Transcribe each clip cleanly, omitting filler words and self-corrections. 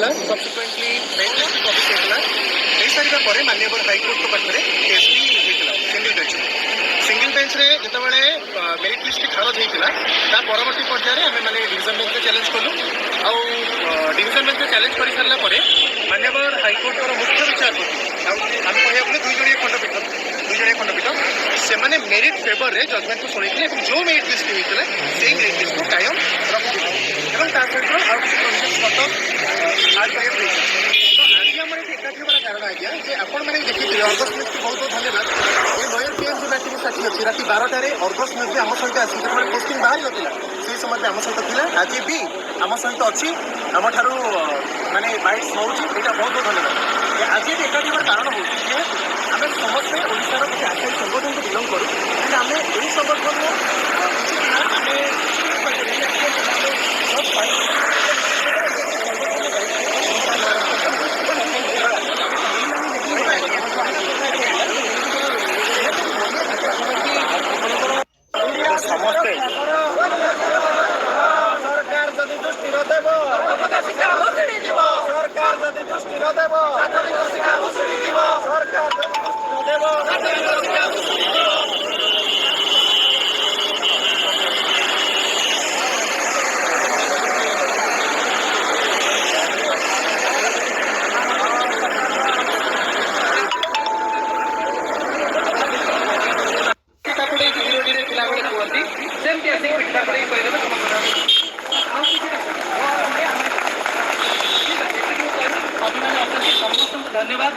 subsequently bench list publish होता हो सारा पर माननीय हाइकोर्ट पाखे केस भी होता सिंगल बेंच सिंगल बेंच रे जितेबाला मेरिट लिस्ट खारज होता परवर्त पर्यायर आम मैंने डिविजन बेंच चैलेंज कलु आउ डिविजन बेंच चैलेंज कर सारापर माननीय हाइकोर्ट मुख्य विचारपति आम कह दुईजणिया खंडपीठ से मेरिट फेवर रे जजमेंट को शुणी जो मेरिट लिस्ट होता है से मेरिट लिस्ट को कायम रखी सहित आउ किसी प्रोविजन आड कर आज आम एकाठी होगा कारण आज्ञा जे आपण मैंने देखिए अर्गस न्यूज को बहुत बहुत धन्यवाद ये नयर पीएमसी बैटिंग साथी अच्छी रात 12टार अर्गस न्यूज आम सहित आसी जो पोस्टिंग बाहर नाला से समय आम सहित था आज भी आम सहित अच्छी आम ठार मानने बाइट्स नौ यहाँ बहुत बहुत धन्यवाद आज ये एकाठी होगा कारण हो आम समस्ते ओडार किसी आशायी संगठन को बिलंग करूँ आम यही संगठन समस्ते सरकार जदि दृष्टि देव सरकार जदि दृष्टि देव सरकार धन्यवाद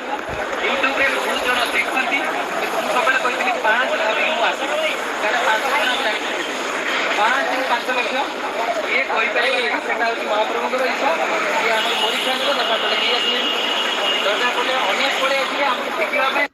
यूट्यूब रे बहुत जन देखते सब कही 5 भाभी आस 5 लक्ष ये कहीपर महाप्रभुर इच्छा ये आम परीक्षा दरकार पड़े दरकार पड़े अनेक पड़े देखा